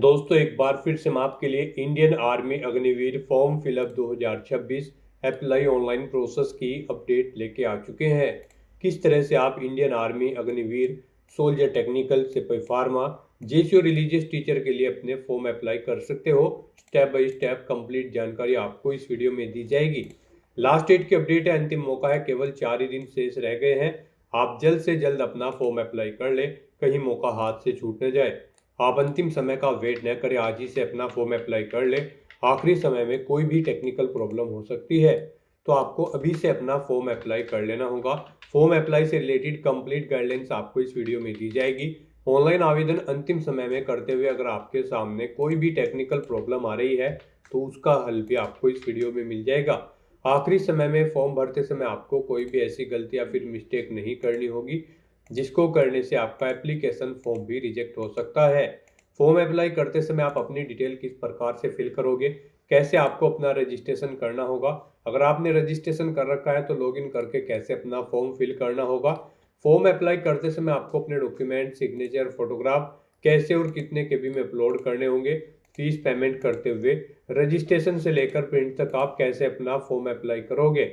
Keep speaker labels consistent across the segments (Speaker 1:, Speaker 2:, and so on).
Speaker 1: दोस्तों एक बार फिर से मैं आपके लिए Indian army Agniveer form fill up 2026 apply online process की अपडेट लेके आ चुके हैं। किस तरह से आप Indian army Agniveer soldier technical सिपाही फार्मा जेसी और रिलीजियस टीचर के लिए अपने फॉर्म अप्लाई कर सकते हो, स्टेप बाय स्टेप कंप्लीट जानकारी आपको इस वीडियो में दी जाएगी। लास्ट डेट की अपडेट है, अंतिम मौका है, केवल 4 ही दिन शेष रह गए हैं। आप जल्द से जल्द अपना फॉर्म अप्लाई कर ले, कहीं मौका हाथ से छूट न जाए। आप अंतिम समय का वेट न करें, आज ही से अपना फॉर्म अप्लाई कर ले। आखिरी समय में कोई भी टेक्निकल प्रॉब्लम हो सकती है, तो आपको अभी से अपना फॉर्म अप्लाई कर लेना होगा। फॉर्म अप्लाई से रिलेटेड कंप्लीट गाइडलाइंस आपको इस वीडियो में दी जाएगी। ऑनलाइन आवेदन अंतिम समय में करते हुए अगर आपके सामने कोई भी टेक्निकल प्रॉब्लम आ रही है तो उसका हल भी आपको इस वीडियो में मिल जाएगा। आखिरी समय में फॉर्म भरते समय आपको कोई भी ऐसी गलती या फिर मिस्टेक नहीं करनी होगी जिसको करने से आपका एप्लीकेशन फॉर्म भी रिजेक्ट हो सकता है। फॉर्म अप्लाई करते समय आप अपनी डिटेल किस प्रकार से फिल करोगे, कैसे आपको अपना रजिस्ट्रेशन करना होगा, अगर आपने रजिस्ट्रेशन कर रखा है तो लॉगिन करके कैसे अपना फॉर्म फिल करना होगा। फॉर्म अप्लाई करते समय आपको अपने डॉक्यूमेंट, सिग्नेचर, फोटोग्राफ कैसे और कितने केबी में अपलोड करने होंगे, फीस पेमेंट करते हुए रजिस्ट्रेशन से लेकर प्रिंट तक आप कैसे अपना फॉर्म अप्लाई करोगे।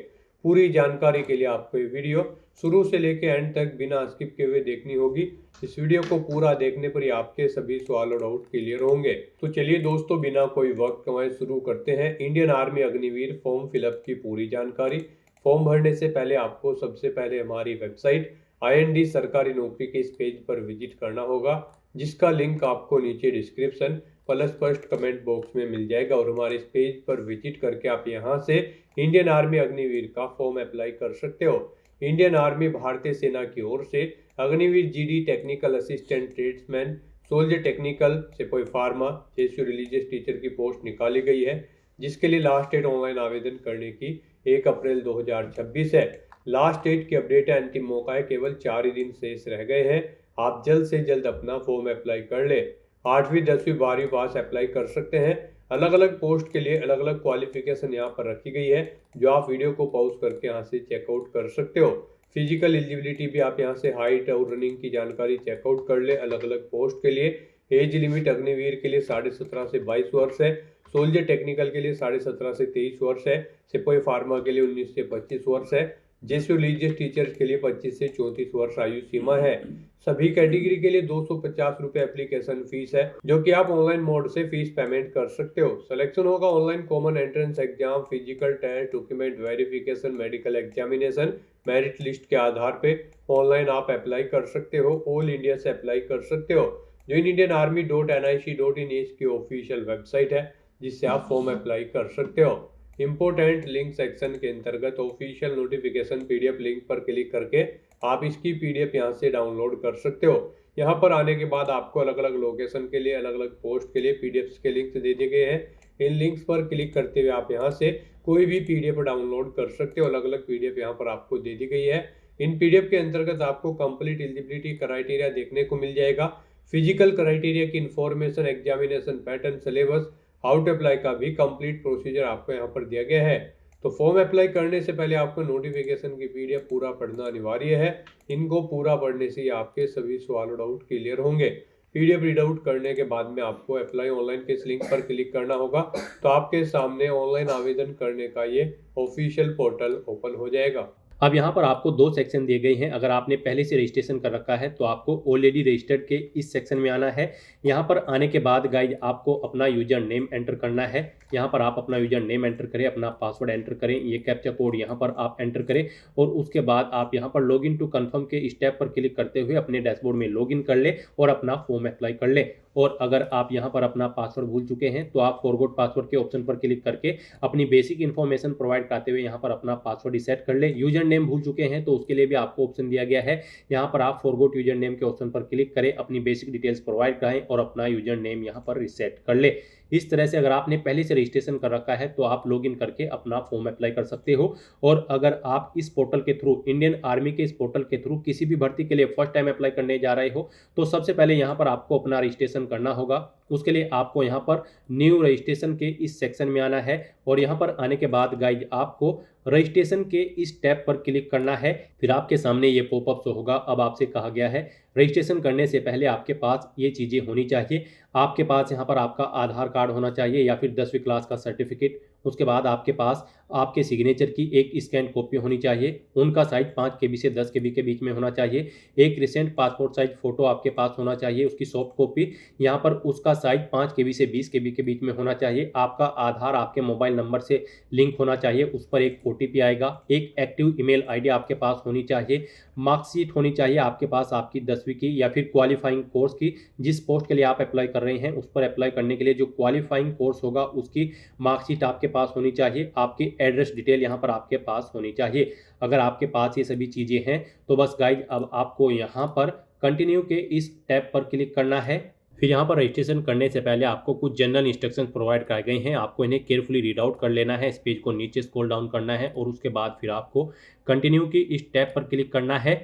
Speaker 1: पूरी जानकारी के लिए आपको ये वीडियो शुरू से लेकर एंड तक बिना स्किप किए हुए देखनी होगी। इस वीडियो को पूरा देखने पर ही आपके सभी सवाल और डाउट क्लियर होंगे। तो चलिए दोस्तों, बिना कोई वक्त गंवाए शुरू करते हैं Indian army Agniveer form fill up की पूरी जानकारी। फॉर्म भरने से पहले आपको सबसे पहले हमारी वेबसाइट IND सरकारी नौकरी के इस पेज पर विजिट करना होगा, जिसका लिंक आपको नीचे description plus first comment box में मिल जाएगा। और हमारे इस पेज पर विजिट करके आप यहां से इंडियन आर्मी अग्निवीर का फॉर्म अप्लाई कर सकते हो। इंडियन आर्मी भारतीय सेना की ओर से Agniveer GD technical assistant tradesman soldier technical सिपाही फार्मा जेसी रिलीजियस टीचर की पोस्ट निकाली गई है, जिसके लिए लास्ट डेट ऑनलाइन आवेदन करने की 1 अप्रैल 2026 है। लास्ट डेट की अपडेट है, अंतिम मौका है, केवल 4 ही दिन शेष रह गए हैं। आप जल्द से जल्द अपना फॉर्म अप्लाई कर ले। 8वीं 10वीं 12वीं पास अप्लाई कर सकते हैं। अलग अलग पोस्ट के लिए अलग अलग क्वालिफिकेशन यहाँ पर रखी गई है, जो आप वीडियो को पॉज करके यहाँ से चेकआउट कर सकते हो। फिजिकल एलिजिबिलिटी भी आप यहाँ से हाइट और रनिंग की जानकारी चेकआउट कर ले। अलग अलग पोस्ट के लिए एज लिमिट अग्निवीर के लिए 17.5 से 22 वर्ष है, सोल्जर टेक्निकल के लिए 17.5 से 23 वर्ष है, सिपाही फार्मा के लिए 19 से 25 वर्ष है, जेसी रिलीजियस टीचर्स के लिए 25 से 34 वर्ष आयु सीमा है। सभी कैटेगरी के लिए 250 रुपए एप्लीकेशन फीस है, जो कि आप ऑनलाइन मोड से फीस पेमेंट कर सकते हो। सिलेक्शन होगा online common entrance exam, physical test, document verification, medical examination, merit list के आधार पे ऑनलाइन आप अप्लाई कर सकते हो। ऑल इंडिया से अप्लाई कर सकते हो। जो indianarmy.nic.in इसकी ऑफिशियल वेबसाइट है, जिससे आप फॉर्म अप्लाई कर सकते हो। इंपोर्टेंट लिंक सेक्शन के अंतर्गत ऑफिशियल नोटिफिकेशन PDF लिंक पर क्लिक करके आप इसकी PDF यहाँ से डाउनलोड कर सकते हो। यहाँ पर आने के बाद आपको अलग अलग लोकेशन के लिए, अलग अलग पोस्ट के लिए PDFs के लिंक्स दे दिए गए हैं। इन लिंक्स पर क्लिक करते हुए आप यहाँ से कोई भी PDF डाउनलोड कर सकते हो। अलग अलग PDF यहाँ पर आपको दे दी गई है। इन PDF के अंतर्गत आपको कंप्लीट एलिजिबिलिटी क्राइटेरिया देखने को मिल जाएगा। फिजिकल क्राइटेरिया की information, examination pattern, syllabus, how to apply का भी कंप्लीट प्रोसीजर आपको यहाँ पर दिया गया है। तो फॉर्म अप्लाई करने से पहले आपको नोटिफिकेशन की PDF पूरा पढ़ना अनिवार्य है। इनको पूरा पढ़ने से ही आपके सभी सवाल और डाउट क्लियर होंगे। PDF रीड आउट करने के बाद में आपको अप्लाई ऑनलाइन के इस लिंक पर क्लिक करना होगा, तो आपके सामने ऑनलाइन आवेदन करने का ये ऑफिशियल पोर्टल ओपन हो जाएगा।
Speaker 2: अब यहाँ पर आपको 2 सेक्शन दिए गए हैं। अगर आपने पहले से रजिस्ट्रेशन कर रखा है तो आपको ऑलरेडी रजिस्टर्ड के इस सेक्शन में आना है। यहाँ पर आने के बाद गाइज आपको अपना यूजर नेम एंटर करना है। यहाँ पर आप अपना यूजर नेम एंटर करें, अपना पासवर्ड एंटर करें, ये कैप्चा कोड यहाँ पर आप एंटर करें और उसके बाद आप यहाँ पर लॉगिन टू कंफर्म के स्टेप पर क्लिक करते हुए अपने डैशबोर्ड में लॉगिन कर ले और अपना फॉर्म अप्लाई कर ले। और अगर आप यहाँ पर अपना पासवर्ड भूल चुके हैं तो आप फॉरगॉट पासवर्ड के ऑप्शन पर क्लिक करके अपनी बेसिक इन्फॉर्मेशन प्रोवाइड कराते हुए यहाँ पर अपना पासवर्ड रीसेट कर ले। यूजर नेम भूल चुके हैं तो उसके लिए भी आपको ऑप्शन दिया गया है। यहाँ पर आप फॉरगॉट यूजर नेम के ऑप्शन पर क्लिक करें, अपनी बेसिक डिटेल्स प्रोवाइड कराएं और अपना यूजर नेम यहाँ पर रीसेट कर ले। इस तरह से अगर आपने पहले से रजिस्ट्रेशन कर रखा है तो आप लॉगिन करके अपना फॉर्म अप्लाई कर सकते हो। और अगर आप इस पोर्टल के थ्रू, इंडियन आर्मी के इस पोर्टल के थ्रू किसी भी भर्ती के लिए फर्स्ट टाइम अप्लाई करने जा रहे हो तो सबसे पहले यहाँ पर आपको अपना रजिस्ट्रेशन करना होगा। उसके लिए आपको यहाँ पर न्यू रजिस्ट्रेशन के इस सेक्शन में आना है और यहाँ पर आने के बाद गाइज आपको रजिस्ट्रेशन के इस टैब पर क्लिक करना है। फिर आपके सामने ये पॉपअप शो होगा। अब आपसे कहा गया है रजिस्ट्रेशन करने से पहले आपके पास ये चीज़ें होनी चाहिए। आपके पास यहाँ पर आपका आधार कार्ड होना चाहिए या फिर 10वीं क्लास का सर्टिफिकेट। उसके बाद आपके पास आपके सिग्नेचर की एक स्कैन कॉपी होनी चाहिए। उनका साइज 5 KB से 10 KB के बीच में होना चाहिए। एक रिसेंट पासपोर्ट साइज फ़ोटो आपके पास होना चाहिए, उसकी सॉफ्ट कॉपी। यहाँ पर उसका साइज 5 KB से 20 KB के बीच में होना चाहिए। आपका आधार आपके मोबाइल नंबर से लिंक होना चाहिए। उस पर एक OTP आएगा। एक एक्टिव ईमेल आईडी आपके पास होनी चाहिए। मार्कशीट होनी चाहिए आपके पास आपकी 10वीं की या फिर क्वालिफाइंग कोर्स की। जिस पोस्ट के लिए आप अप्लाई कर रहे हैं उस पर अप्लाई करने के लिए जो क्वालिफाइंग कोर्स होगा उसकी मार्कशीट आपके पास होनी चाहिए। आपकी एड्रेस डिटेल यहाँ पर आपके पास होनी चाहिए। अगर आपके पास ये सभी चीज़ें हैं तो बस गाइज अब आपको यहाँ पर कंटिन्यू के इस टैब पर क्लिक करना है। फिर यहाँ पर रजिस्ट्रेशन करने से पहले आपको कुछ जनरल इंस्ट्रक्शंस प्रोवाइड कराए गए हैं। आपको इन्हें केयरफुली रीड आउट कर लेना है। इस पेज को नीचे स्क्रॉल डाउन करना है और उसके बाद फिर आपको कंटिन्यू की इस टैब पर क्लिक करना है।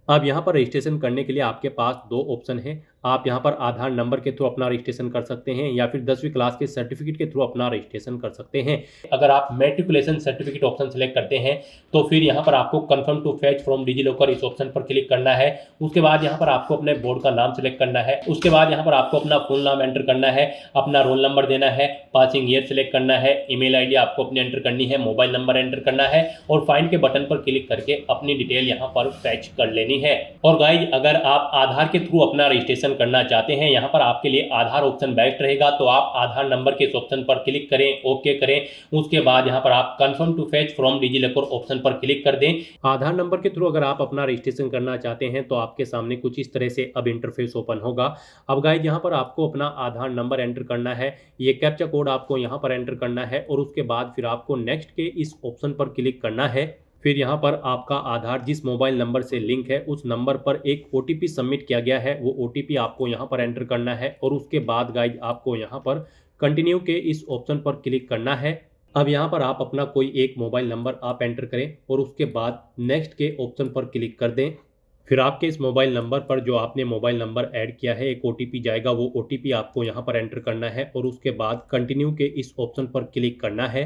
Speaker 2: अब यहाँ पर रजिस्ट्रेशन करने के लिए आपके पास 2 ऑप्शन हैं। आप यहाँ पर आधार नंबर के थ्रू अपना रजिस्ट्रेशन कर सकते हैं या फिर 10वीं क्लास के सर्टिफिकेट के थ्रू अपना रजिस्ट्रेशन कर सकते हैं। अगर आप मैट्रिकुलेशन सर्टिफिकेट ऑप्शन सेलेक्ट करते हैं तो फिर यहाँ पर आपको confirm to fetch from DigiLocker इस ऑप्शन पर क्लिक करना है। उसके बाद यहाँ पर आपको अपने बोर्ड का नाम सेलेक्ट करना है। उसके बाद यहाँ पर आपको अपना फुल नाम एंटर करना है, अपना रोल नंबर देना है, पासिंग ईयर सेलेक्ट करना है, ईमेल आईडी आपको अपनी एंटर करनी है, मोबाइल नंबर एंटर करना है और फाइंड के बटन पर क्लिक करके अपनी डिटेल यहाँ पर फैच कर लेनी है। और गाइज अगर आप आधार के थ्रू अपना रजिस्ट्रेशन करना चाहते हैं, यहाँ पर आपके लिए आधार ऑप्शन बेस्ट रहेगा, तो आप आधार नंबर के इस ऑप्शन पर क्लिक करें, ओके करें। उसके बाद यहाँ पर आप confirm to fetch from DigiLocker option पर क्लिक कर दें। आधार नंबर के थ्रू अगर आप अपना रजिस्ट्रेशन करना चाहते हैं तो आपके सामने कुछ इस तरह से अब इंटरफेस ओपन होगा। अब गाइज यहाँ पर आपको अपना आधार नंबर एंटर करना है, ये कैप्चा कोड आपको यहाँ पर एंटर करना है और उसके बाद फिर आपको नेक्स्ट के इस ऑप्शन पर क्लिक करना है। फिर यहाँ पर आपका आधार जिस मोबाइल नंबर से लिंक है उस नंबर पर एक OTP सबमिट किया गया है, वो OTP आपको यहाँ पर एंटर करना है और उसके बाद गाइज आपको यहाँ पर कंटिन्यू के इस ऑप्शन पर क्लिक करना है। अब यहाँ पर आप अपना कोई एक मोबाइल नंबर आप एंटर करें और उसके बाद नेक्स्ट के ऑप्शन पर क्लिक कर दें। फिर आपके इस मोबाइल नंबर पर जो आपने मोबाइल नंबर ऐड किया है एक OTP जाएगा, वो OTP आपको यहाँ पर एंटर करना है और उसके बाद कंटिन्यू के इस ऑप्शन पर क्लिक करना है।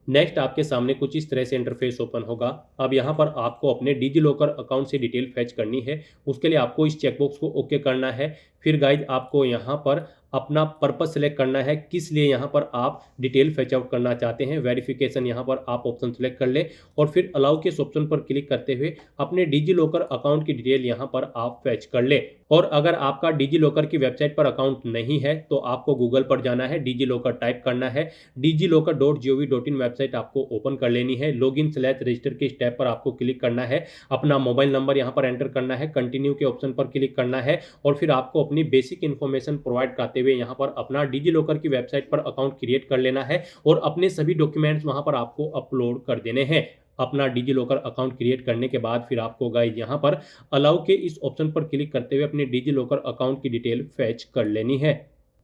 Speaker 2: नेक्स्ट आपके सामने कुछ इस तरह से इंटरफेस ओपन होगा। अब यहाँ पर आपको अपने डिजिलॉकर अकाउंट से डिटेल फैच करनी है। उसके लिए आपको इस चेकबॉक्स को ओके करना है। फिर गाइज आपको यहाँ पर अपना पर्पस सेलेक्ट करना है, किस लिए यहाँ पर आप डिटेल फैच आउट करना चाहते हैं। वेरिफिकेशन यहाँ पर आप ऑप्शन सेलेक्ट कर ले और फिर अलाउ के इस ऑप्शन पर क्लिक करते हुए अपने डिजिलॉकर अकाउंट की डिटेल यहाँ पर आप फैच कर ले। और अगर आपका डिजिलॉकर की वेबसाइट पर अकाउंट नहीं है तो आपको गूगल पर जाना है, डिजिलॉकर टाइप करना है, digilocker.gov.in वेबसाइट आपको ओपन कर लेनी है। लॉगिन/रजिस्टर के स्टेप पर आपको क्लिक करना है, अपना मोबाइल नंबर यहाँ पर एंटर करना है, कंटिन्यू के ऑप्शन पर क्लिक करना है और फिर आपको अपनी बेसिक इन्फॉर्मेशन प्रोवाइड कराते हुए यहाँ पर अपना डिजिलॉकर की वेबसाइट पर अकाउंट क्रिएट कर लेना है और अपने सभी डॉक्यूमेंट्स वहाँ पर आपको अपलोड कर देने हैं। अपना डिजिलॉकर अकाउंट क्रिएट करने के बाद फिर आपको गाइस यहाँ पर अलाउ के इस ऑप्शन पर क्लिक करते हुए अपने डिजिलॉकर अकाउंट की डिटेल फैच कर लेनी है।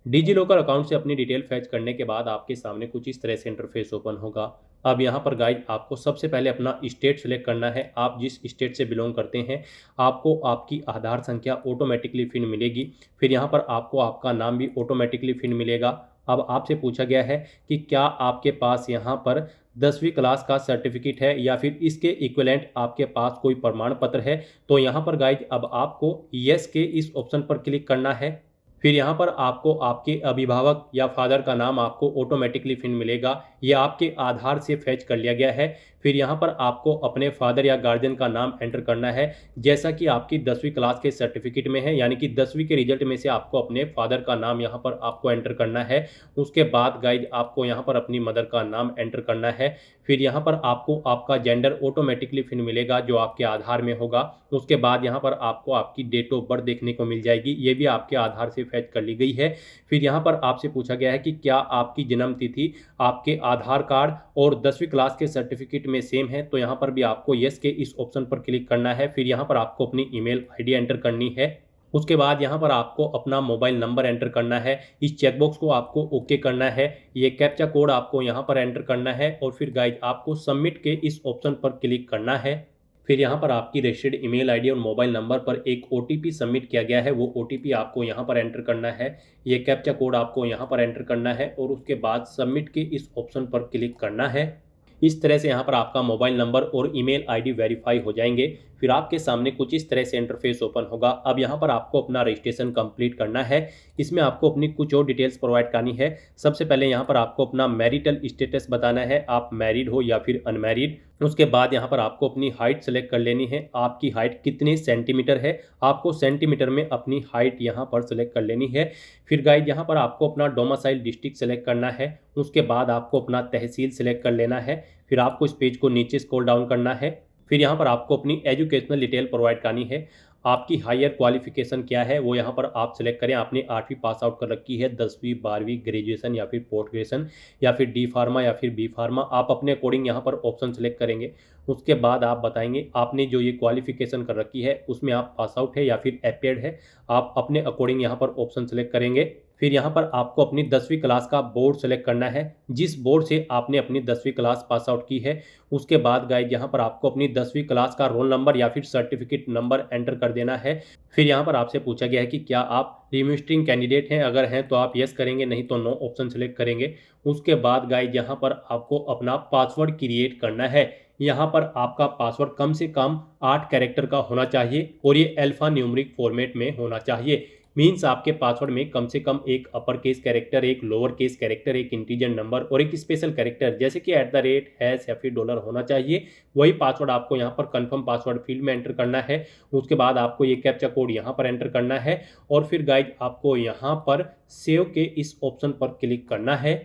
Speaker 2: डिजिलॉकर अकाउंट से अपनी डिटेल फैच करने के बाद आपके सामने कुछ इस तरह से इंटरफेस ओपन होगा। अब यहाँ पर गाइज आपको सबसे पहले अपना स्टेट सेलेक्ट करना है। आप जिस स्टेट से बिलोंग करते हैं आपको आपकी आधार संख्या ऑटोमेटिकली फिर मिलेगी। फिर यहाँ पर आपको आपका नाम भी ऑटोमेटिकली फिर मिलेगा। अब आपसे पूछा गया है कि क्या आपके पास यहाँ पर 10वीं क्लास का सर्टिफिकेट है या फिर इसके इक्विवेलेंट आपके पास कोई प्रमाण पत्र है। तो यहाँ पर गाइज अब आपको यस के इस ऑप्शन पर क्लिक करना है। फिर यहाँ पर आपको आपके अभिभावक या फादर का नाम आपको ऑटोमेटिकली फिर मिलेगा, ये आपके आधार से फैच कर लिया गया है। फिर यहाँ पर आपको अपने फादर या गार्जियन का नाम एंटर करना है जैसा कि आपकी 10वीं क्लास के सर्टिफिकेट में है, यानी कि 10वीं के रिजल्ट में से आपको अपने फादर का नाम यहाँ पर आपको एंटर करना है। उसके बाद गाइज आपको यहाँ पर अपनी मदर का नाम एंटर करना है। फिर यहाँ पर आपको आपका जेंडर ऑटोमेटिकली फिर मिलेगा जो आपके आधार में होगा। उसके बाद यहाँ पर आपको आपकी डेट ऑफ बर्थ देखने को मिल जाएगी, ये भी आपके आधार से फैच कर ली गई है। फिर यहाँ पर आपसे पूछा गया है कि क्या आपकी जन्म तिथि आपके आधार कार्ड और 10वीं क्लास के सर्टिफिकेट में सेम है। तो यहाँ पर भी आपको यस के इस ऑप्शन पर क्लिक करना है। फिर यहाँ पर आपको अपनी ईमेल आईडी एंटर करनी है। उसके बाद यहाँ पर आपको अपना मोबाइल नंबर एंटर करना है। इस चेकबॉक्स को आपको ओके करना है। ये कैप्चा कोड आपको यहाँ पर एंटर करना है और फिर गाइज आपको सबमिट के इस ऑप्शन पर क्लिक करना है। फिर यहाँ पर आपकी रजिस्टर्ड ईमेल आईडी और मोबाइल नंबर पर एक ओटीपी सबमिट किया गया है, वो ओटीपी आपको यहाँ पर एंटर करना है। ये कैप्चा कोड आपको यहाँ पर एंटर करना है और उसके बाद सबमिट के इस ऑप्शन पर क्लिक करना है। इस तरह से यहाँ पर आपका मोबाइल नंबर और ईमेल आईडी वेरीफाई हो जाएंगे। फिर आपके सामने कुछ इस तरह से इंटरफेस ओपन होगा। अब यहाँ पर आपको अपना रजिस्ट्रेशन कंप्लीट करना है। इसमें आपको अपनी कुछ और डिटेल्स प्रोवाइड करनी है। सबसे पहले यहाँ पर आपको अपना मैरिटल स्टेटस बताना है, आप मैरिड हो या फिर अनमैरिड। उसके बाद यहाँ पर आपको अपनी हाइट सेलेक्ट कर लेनी है, आपकी हाइट कितने सेंटीमीटर है, आपको सेंटीमीटर में अपनी हाइट यहाँ पर सेलेक्ट कर लेनी है। फिर गाइड यहाँ पर आपको अपना डोमिसाइल डिस्ट्रिक्ट सेलेक्ट करना है। उसके बाद आपको अपना तहसील सेलेक्ट कर लेना है। फिर आपको इस पेज को नीचे स्क्रॉल डाउन करना है। फिर यहाँ पर आपको अपनी एजुकेशनल डिटेल प्रोवाइड करनी है। आपकी हायर क्वालिफिकेशन क्या है वो यहाँ पर आप सेलेक्ट करें। आपने 8वीं पास आउट कर रखी है, 10वीं 12वीं ग्रेजुएशन या फिर पोस्ट ग्रेजुएशन या फिर डी फार्मा या फिर बी फार्मा, आप अपने अकॉर्डिंग यहाँ पर ऑप्शन सेलेक्ट करेंगे। उसके बाद आप बताएंगे आपने जो ये क्वालिफिकेशन कर रखी है उसमें आप पास आउट है या फिर अपेयर्ड है, आप अपने अकॉर्डिंग यहाँ पर ऑप्शन सेलेक्ट करेंगे। फिर यहाँ पर आपको अपनी 10वीं क्लास का बोर्ड सेलेक्ट करना है, जिस बोर्ड से आपने अपनी 10वीं क्लास पास आउट की है। उसके बाद गाइड यहाँ पर आपको अपनी 10वीं क्लास का रोल नंबर या फिर सर्टिफिकेट नंबर एंटर कर देना है। फिर यहाँ पर आपसे पूछा गया है कि क्या आप रिमिस्ट्रिंग कैंडिडेट हैं, अगर हैं तो आप यस करेंगे, नहीं तो नो ऑप्शन सेलेक्ट करेंगे। उसके बाद गाइड यहाँ पर आपको अपना पासवर्ड क्रिएट करना है। यहाँ पर आपका पासवर्ड कम से कम 8 कैरेक्टर का होना चाहिए और ये अल्फा न्यूमेरिक फॉर्मेट में होना चाहिए। मीन्स आपके पासवर्ड में कम से कम एक अपर केस कैरेक्टर, एक लोअर केस कैरेक्टर, एक इंटीजर नंबर और एक स्पेशल कैरेक्टर जैसे कि @ हैश या फिर डॉलर होना चाहिए। वही पासवर्ड आपको यहाँ पर कंफर्म पासवर्ड फील्ड में एंटर करना है। उसके बाद आपको ये कैप्चा कोड यहाँ पर एंटर करना है और फिर गाइड आपको यहाँ पर सेव के इस ऑप्शन पर क्लिक करना है।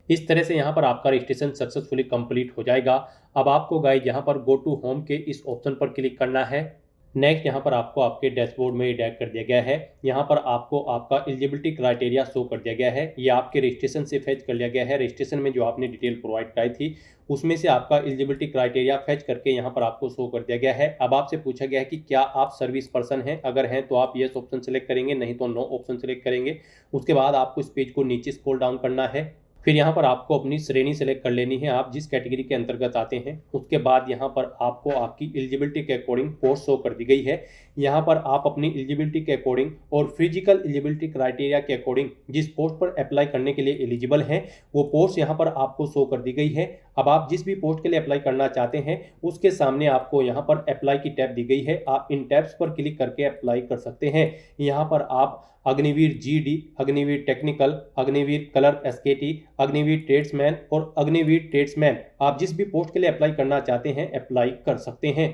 Speaker 2: इस तरह से यहाँ पर आपका रजिस्ट्रेशन सक्सेसफुली कंप्लीट हो जाएगा। अब आपको गाइड यहाँ पर गो टू होम के इस ऑप्शन पर क्लिक करना है। नेक्स्ट यहाँ पर आपको आपके डैशबोर्ड में डायरेक्ट कर दिया गया है। यहाँ पर आपको आपका एलिजिबिलिटी क्राइटेरिया शो कर दिया गया है। ये आपके रजिस्ट्रेशन से फेच कर लिया गया है। रजिस्ट्रेशन में जो आपने डिटेल प्रोवाइड कराई थी उसमें से आपका एलिजिबिलिटी क्राइटेरिया फेच करके यहाँ पर आपको शो कर दिया गया है। अब आपसे पूछा गया है कि क्या आप सर्विस पर्सन हैं, अगर हैं तो आप येस ऑप्शन सेलेक्ट करेंगे, नहीं तो नो ऑप्शन सेलेक्ट करेंगे। उसके बाद आपको इस पेज को नीचे स्क्रॉल डाउन करना है। फिर यहाँ पर आपको अपनी श्रेणी सेलेक्ट कर लेनी है, आप जिस कैटेगरी के अंतर्गत आते हैं। उसके बाद यहाँ पर आपको आपकी एलिजिबिलिटी के अकॉर्डिंग पोस्ट शो कर दी गई है। यहाँ पर आप अपनी एलिजिबिलिटी के अकॉर्डिंग और फिजिकल एलिजिबिलिटी क्राइटेरिया के अकॉर्डिंग जिस पोस्ट पर अप्लाई करने के लिए एलिजिबल हैं वो पोस्ट यहाँ पर आपको शो कर दी गई है। अब आप जिस भी पोस्ट के लिए अप्लाई करना चाहते हैं उसके सामने आपको यहाँ पर अप्लाई की टैब दी गई है। आप इन टैब्स पर क्लिक करके अप्लाई कर सकते हैं। यहाँ पर आप Agniveer GD, Agniveer technical, Agniveer colour एसकेटी, Agniveer tradesman और अग्निवीर ट्रेड्समैन, आप जिस भी पोस्ट के लिए अप्लाई करना चाहते हैं अप्लाई कर सकते हैं।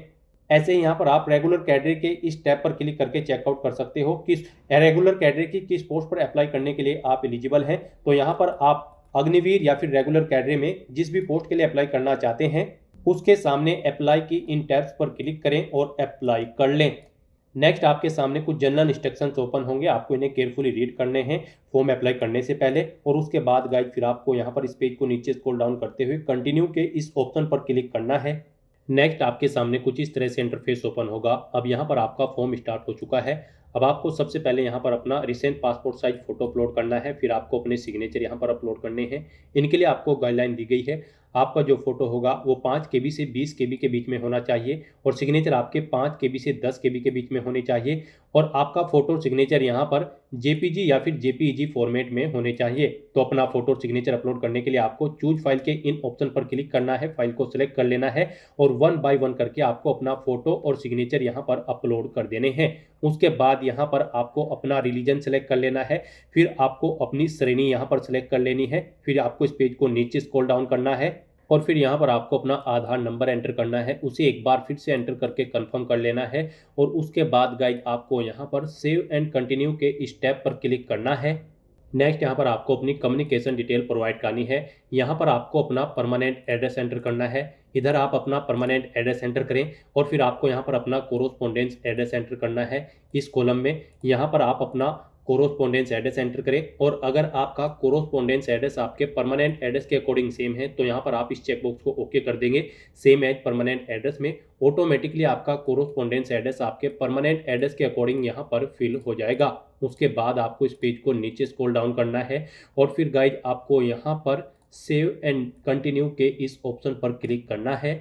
Speaker 2: ऐसे ही यहाँ पर आप रेगुलर कैडरे के इस टैब पर क्लिक करके चेकआउट कर सकते हो किस रेगुलर कैडरे की किस पोस्ट पर अप्लाई करने के लिए आप एलिजिबल हैं। तो यहाँ पर आप अग्निवीर या फिर रेगुलर कैडरे में जिस भी पोस्ट के लिए अप्लाई करना चाहते हैं उसके सामने अप्लाई की इन टैब्स पर क्लिक करें और अप्लाई कर लें। नेक्स्ट आपके सामने कुछ जनरल इंस्ट्रक्शंस ओपन होंगे, आपको इन्हें केयरफुली रीड करने हैं फॉर्म अप्लाई करने से पहले। और उसके बाद गाइड फिर आपको यहाँ पर इस पेज को नीचे स्क्रॉल डाउन करते हुए कंटिन्यू के इस ऑप्शन पर क्लिक करना है। नेक्स्ट आपके सामने कुछ इस तरह से इंटरफेस ओपन होगा। अब यहाँ पर आपका फॉर्म स्टार्ट हो चुका है। अब आपको सबसे पहले यहाँ पर अपना recent passport size photo upload करना है। फिर आपको अपने सिग्नेचर यहाँ पर अपलोड करने हैं। इनके लिए आपको गाइडलाइन दी गई है, आपका जो फोटो होगा वो 5 KB से 20 KB के बीच में होना चाहिए और सिग्नेचर आपके 5 KB से 10 KB के बीच में होने चाहिए। और आपका फोटो सिग्नेचर यहाँ पर JPG या फिर JPEG फॉर्मेट में होने चाहिए। तो अपना फोटो सिग्नेचर अपलोड करने के लिए आपको चूज फाइल के इन ऑप्शन पर क्लिक करना है, फाइल को सिलेक्ट कर लेना है और 1 बाय 1 करके आपको अपना फोटो और सिग्नेचर यहाँ पर अपलोड कर देने हैं। उसके बाद यहाँ पर आपको अपना रिलीजन सेलेक्ट कर लेना है। फिर आपको अपनी श्रेणी यहाँ पर सेलेक्ट कर लेनी है। फिर आपको इस पेज को नीचे स्क्रॉल डाउन करना है और फिर यहाँ पर आपको अपना आधार नंबर एंटर करना है, उसे एक बार फिर से एंटर करके कंफर्म कर लेना है। और उसके बाद गाइड आपको यहाँ पर सेव एंड कंटिन्यू के इस टैब पर क्लिक करना है। नेक्स्ट यहाँ पर आपको अपनी कम्युनिकेशन डिटेल प्रोवाइड करनी है। यहाँ पर आपको अपना परमानेंट एड्रेस एंटर करना है। इधर आप अपना परमानेंट एड्रेस एंटर करें और फिर आपको यहाँ पर अपना कोरोस्पोंडेंस एड्रेस एंटर करना है। इस कॉलम में यहाँ पर आप अपना कोरोस्पोंडेंस एड्रेस एंटर करें और अगर आपका कोरोस्पोंडेंस एड्रेस आपके परमानेंट एड्रेस के अकॉर्डिंग सेम है तो यहाँ पर आप इस चेकबॉक्स को ओके कर देंगे। सेम एज परमानेंट एड्रेस में ऑटोमेटिकली आपका कोरोस्पोंडेंस एड्रेस आपके परमानेंट एड्रेस के अकॉर्डिंग यहाँ पर फिल हो जाएगा। उसके बाद आपको इस पेज को नीचे स्क्रॉल डाउन करना है और फिर गाइड आपको यहाँ पर सेव एंड कंटिन्यू के इस ऑप्शन पर क्लिक करना है।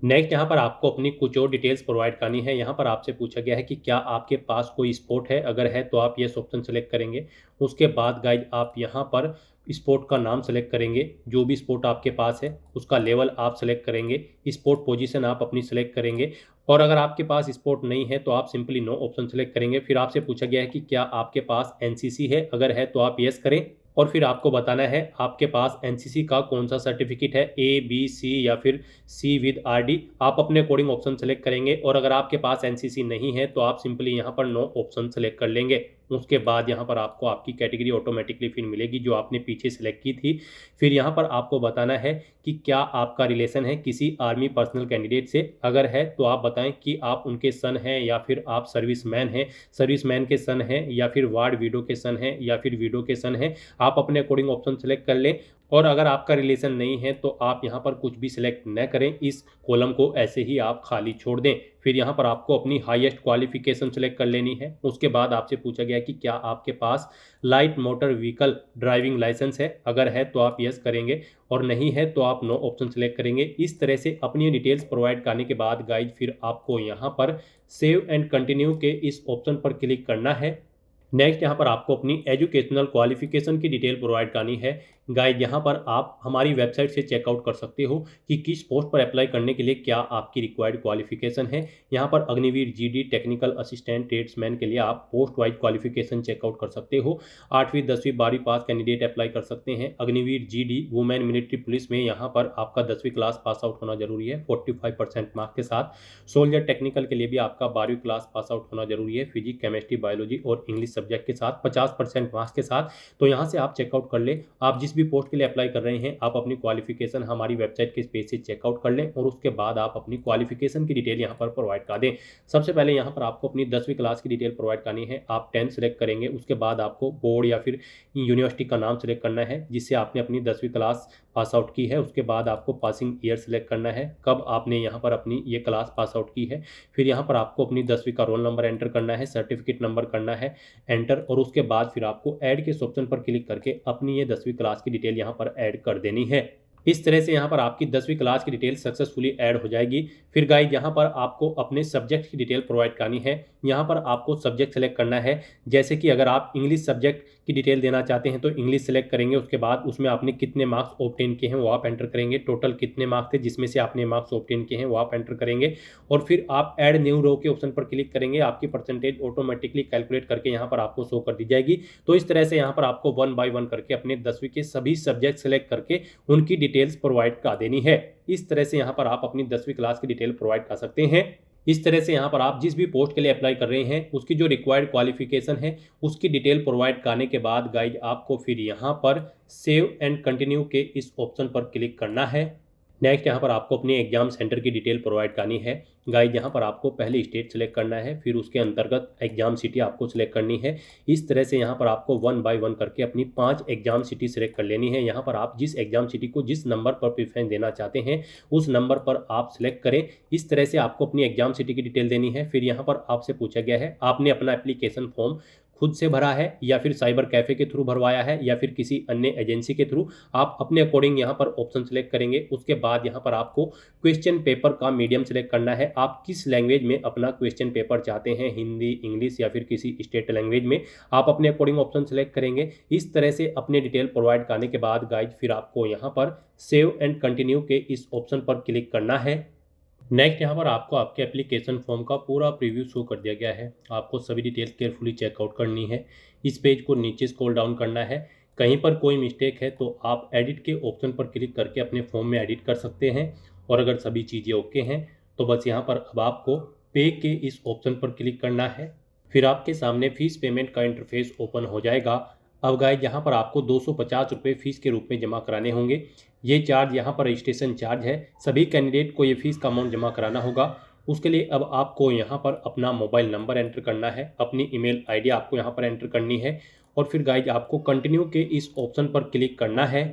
Speaker 2: नेक्स्ट यहाँ पर आपको अपनी कुछ और डिटेल्स प्रोवाइड करनी है। यहाँ पर आपसे पूछा गया है कि क्या आपके पास कोई स्पोर्ट है, अगर है तो आप यस ऑप्शन सेलेक्ट करेंगे। उसके बाद गाइज आप यहाँ पर स्पोर्ट का नाम सेलेक्ट करेंगे, जो भी स्पोर्ट आपके पास है उसका लेवल आप सेलेक्ट करेंगे, स्पोर्ट पोजीशन आप अपनी सेलेक्ट करेंगे। और अगर आपके पास स्पोर्ट नहीं है तो आप सिंपली नो ऑप्शन सेलेक्ट करेंगे। फिर आपसे पूछा गया है कि क्या आपके पास एनसीसी है, अगर है तो आप यस करें। और फिर आपको बताना है आपके पास एनसीसी का कौन सा सर्टिफिकेट है, ए बी सी या फिर सी विद आरडी। आप अपने अकॉर्डिंग ऑप्शन सेलेक्ट करेंगे। और अगर आपके पास एनसीसी नहीं है तो आप सिंपली यहाँ पर नो ऑप्शन सेलेक्ट कर लेंगे। उसके बाद यहाँ पर आपको आपकी कैटेगरी ऑटोमेटिकली फिर मिलेगी जो आपने पीछे सेलेक्ट की थी। फिर यहाँ पर आपको बताना है कि क्या आपका रिलेशन है किसी आर्मी पर्सनल कैंडिडेट से, अगर है तो आप बताएं कि आप उनके सन हैं या फिर आप सर्विसमैन हैं, सर्विसमैन के सन हैं या फिर वार्ड विडो के सन हैं या फिर विडो के सन हैं। आप अपने अकॉर्डिंग ऑप्शन सेलेक्ट कर लें। और अगर आपका रिलेशन नहीं है तो आप यहाँ पर कुछ भी सिलेक्ट न करें, इस कॉलम को ऐसे ही आप खाली छोड़ दें। फिर यहाँ पर आपको अपनी हाईएस्ट क्वालिफिकेशन सेलेक्ट कर लेनी है। उसके बाद आपसे पूछा गया कि क्या आपके पास light motor vehicle driving licence है, अगर है तो आप यस करेंगे और नहीं है तो आप नो ऑप्शन सेलेक्ट करेंगे। इस तरह से अपनी डिटेल्स प्रोवाइड करने के बाद गाइज फिर आपको यहाँ पर सेव एंड कंटिन्यू के इस ऑप्शन पर क्लिक करना है। नेक्स्ट यहाँ पर आपको अपनी एजुकेशनल क्वालिफिकेशन की डिटेल प्रोवाइड करनी है। गाइड यहाँ पर आप हमारी वेबसाइट से चेकआउट कर सकते हो कि किस पोस्ट पर अप्लाई करने के लिए क्या आपकी रिक्वायर्ड क्वालिफिकेशन है। यहाँ पर Agniveer GD technical assistant tradesman के लिए आप पोस्ट वाइज क्वालिफिकेशन चेकआउट कर सकते हो। 8वीं 10वीं 12वीं पास कैंडिडेट अप्लाई कर सकते हैं। Agniveer GD women military police में यहाँ पर आपका 10वीं क्लास पास आउट होना जरूरी है 45% मार्क्स के साथ। सोल्जर टेक्निकल के लिए भी आपका 12वीं क्लास पास आउट होना जरूरी है, फिजिक्स केमिस्ट्री बायोलॉजी और इंग्लिश सब्जेक्ट के साथ 50% मार्क्स के साथ। तो यहाँ से आप चेकआउट कर ले। आप जिस भी पोस्ट के लिए अप्लाई कर रहे हैं आप अपनी क्वालिफिकेशन हमारी वेबसाइट के पेज से चेकआउट कर लें और उसके बाद आप अपनी क्वालिफिकेशन की डिटेल यहाँ पर प्रोवाइड कर दें। सबसे पहले यहाँ पर आपको अपनी 10वीं क्लास की डिटेल प्रोवाइड करनी है। आप 10 सेलेक्ट करेंगे, उसके बाद आपको बोर्ड या फिर यूनिवर्सिटी का नाम सेलेक्ट करना है जिससे आपने अपनी 10वीं क्लास पास आउट की है। उसके बाद आपको पासिंग ईयर सेलेक्ट करना है, कब आपने यहाँ पर अपनी ये क्लास पास आउट की है। फिर यहाँ पर आपको अपनी 10वीं का रोल नंबर एंटर करना है, सर्टिफिकेट नंबर करना है एंटर, और उसके बाद फिर आपको ऐड के इस ऑप्शन पर क्लिक करके अपनी ये 10वीं क्लास की डिटेल यहाँ पर ऐड कर देनी है। इस तरह से यहाँ पर आपकी 10वीं क्लास की डिटेल सक्सेसफुली ऐड हो जाएगी। फिर गाइज यहाँ पर आपको अपने सब्जेक्ट की डिटेल प्रोवाइड करनी है। यहाँ पर आपको सब्जेक्ट सेलेक्ट करना है, जैसे कि अगर आप इंग्लिश सब्जेक्ट की डिटेल देना चाहते हैं तो इंग्लिश सेलेक्ट करेंगे। उसके बाद उसमें आपने कितने मार्क्स ऑब्टेन किए हैं वो आप एंटर करेंगे, टोटल कितने मार्क्स थे जिसमें से आपने मार्क्स ऑब्टेन किए हैं वो आप एंटर करेंगे। और फिर आप ऐड न्यू रो के ऑप्शन पर क्लिक करेंगे, आपकी परसेंटेज ऑटोमेटिकली कैलकुलेट करके यहाँ पर आपको शो कर दी जाएगी। तो इस तरह से यहाँ पर आपको 1 बाय 1 करके अपने 10वीं के सभी सब्जेक्ट सेलेक्ट करके उनकी डिटेल्स प्रोवाइड कर देनी है। इस तरह से यहाँ पर आप अपनी 10वीं क्लास की डिटेल प्रोवाइड कर सकते हैं। इस तरह से यहाँ पर आप जिस भी पोस्ट के लिए अप्लाई कर रहे हैं उसकी जो रिक्वायर्ड क्वालिफिकेशन है उसकी डिटेल प्रोवाइड करने के बाद गाइज आपको फिर यहाँ पर सेव एंड कंटिन्यू के इस ऑप्शन पर क्लिक करना है। नेक्स्ट यहाँ पर आपको अपने एग्जाम सेंटर की डिटेल प्रोवाइड करनी है। गाइज यहाँ पर आपको पहले स्टेट सेलेक्ट करना है, फिर उसके अंतर्गत एग्जाम सिटी आपको सिलेक्ट करनी है। इस तरह से यहाँ पर आपको 1 बाय 1 करके अपनी 5 एग्जाम सिटी सेलेक्ट कर लेनी है। यहाँ पर आप जिस एग्जाम सिटी को जिस नंबर पर प्रेफरेंस देना चाहते हैं उस नंबर पर आप सिलेक्ट करें। इस तरह से आपको अपनी एग्जाम सिटी की डिटेल देनी है। फिर यहाँ पर आपसे पूछा गया है आपने अपना एप्लीकेशन फॉर्म खुद से भरा है या फिर साइबर कैफे के थ्रू भरवाया है या फिर किसी अन्य एजेंसी के थ्रू। आप अपने अकॉर्डिंग यहाँ पर ऑप्शन सेलेक्ट करेंगे। उसके बाद यहाँ पर आपको क्वेश्चन पेपर का मीडियम सेलेक्ट करना है, आप किस लैंग्वेज में अपना क्वेश्चन पेपर चाहते हैं, हिंदी, इंग्लिश या फिर किसी स्टेट लैंग्वेज में। आप अपने अकॉर्डिंग ऑप्शन सेलेक्ट करेंगे। इस तरह से अपने डिटेल प्रोवाइड करने के बाद गाइज फिर आपको यहाँ पर सेव एंड कंटिन्यू के इस ऑप्शन पर क्लिक करना है। नेक्स्ट यहाँ पर आपको आपके एप्लीकेशन फॉर्म का पूरा प्रीव्यू शो कर दिया गया है। आपको सभी डिटेल्स केयरफुली चेकआउट करनी है। इस पेज को नीचे स्क्रॉल डाउन करना है। कहीं पर कोई मिस्टेक है तो आप एडिट के ऑप्शन पर क्लिक करके अपने फॉर्म में एडिट कर सकते हैं। और अगर सभी चीज़ें ओके हैं तो बस यहाँ पर अब आपको पे के इस ऑप्शन पर क्लिक करना है। फिर आपके सामने फीस पेमेंट का इंटरफेस ओपन हो जाएगा। अब गाइज यहाँ पर आपको 250 रुपये फ़ीस के रूप में जमा कराने होंगे। ये चार्ज यहाँ पर रजिस्ट्रेशन चार्ज है, सभी कैंडिडेट को ये फ़ीस का अमाउंट जमा कराना होगा। उसके लिए अब आपको यहाँ पर अपना मोबाइल नंबर एंटर करना है, अपनी ईमेल आईडी आपको यहाँ पर एंटर करनी है और फिर गाइज आपको कंटिन्यू के इस ऑप्शन पर क्लिक करना है।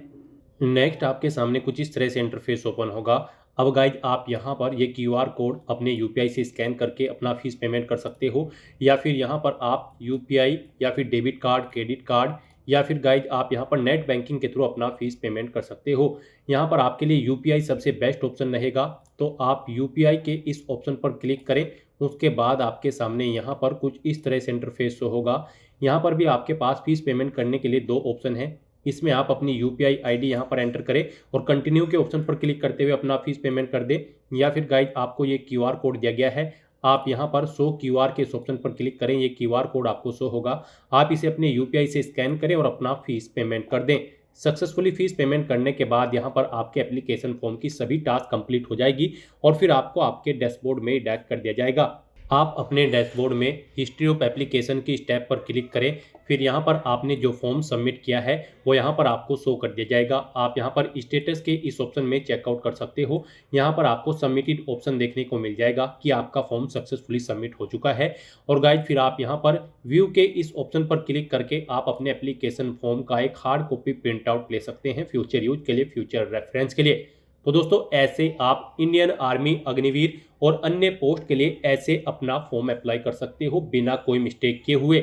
Speaker 2: नेक्स्ट आपके सामने कुछ इस तरह से इंटरफेस ओपन होगा। अब गाइज आप यहाँ पर ये QR कोड अपने UPI से स्कैन करके अपना फ़ीस पेमेंट कर सकते हो या फिर यहाँ पर आप UPI या फिर डेबिट कार्ड, क्रेडिट कार्ड या फिर गाइज आप यहाँ पर नेट बैंकिंग के थ्रू अपना फीस पेमेंट कर सकते हो। यहाँ पर आपके लिए यूपीआई सबसे बेस्ट ऑप्शन रहेगा, तो आप यूपीआई के इस ऑप्शन पर क्लिक करें। उसके बाद आपके सामने यहाँ पर कुछ इस तरह से इंटरफेस शो होगा। यहाँ पर भी आपके पास फीस पेमेंट करने के लिए दो ऑप्शन है। इसमें आप अपनी यूपीआई आईडी यहाँ पर एंटर करें और कंटिन्यू के ऑप्शन पर क्लिक करते हुए अपना फीस पेमेंट कर दें। या फिर गाइज आपको ये क्यूआर कोड दिया गया है, आप यहाँ पर शो क्यूआर के इस ऑप्शन पर क्लिक करें, ये क्यूआर कोड आपको शो होगा। आप इसे अपने यूपीआई से स्कैन करें और अपना फीस पेमेंट कर दें। सक्सेसफुली फीस पेमेंट करने के बाद यहाँ पर आपके एप्लीकेशन फॉर्म की सभी टास्क कंप्लीट हो जाएगी और फिर आपको आपके डैशबोर्ड में डैश कर दिया जाएगा। आप अपने डैशबोर्ड में हिस्ट्री ऑफ एप्लीकेशन की टैब पर क्लिक करें। फिर यहाँ पर आपने जो फॉर्म सबमिट किया है वो यहाँ पर आपको शो कर दिया जाएगा। आप यहाँ पर स्टेटस के इस ऑप्शन में चेकआउट कर सकते हो। यहाँ पर आपको सबमिटेड ऑप्शन देखने को मिल जाएगा कि आपका फॉर्म सक्सेसफुली सबमिट हो चुका है। और गाइज फिर आप यहाँ पर व्यू के इस ऑप्शन पर क्लिक करके आप अपने एप्लीकेशन फॉर्म का एक हार्ड कॉपी प्रिंट आउट ले सकते हैं फ्यूचर यूज के लिए, फ्यूचर रेफरेंस के लिए। तो दोस्तों ऐसे आप इंडियन आर्मी, अग्निवीर और अन्य पोस्ट के लिए ऐसे अपना फॉर्म अप्लाई कर सकते हो बिना कोई मिस्टेक किए हुए।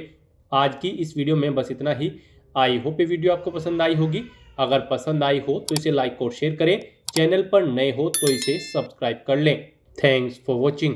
Speaker 2: आज की इस वीडियो में बस इतना ही। आई होप ये वीडियो आपको पसंद आई होगी। अगर पसंद आई हो तो इसे लाइक और शेयर करें। चैनल पर नए हो तो इसे सब्सक्राइब कर लें। Thanks for watching.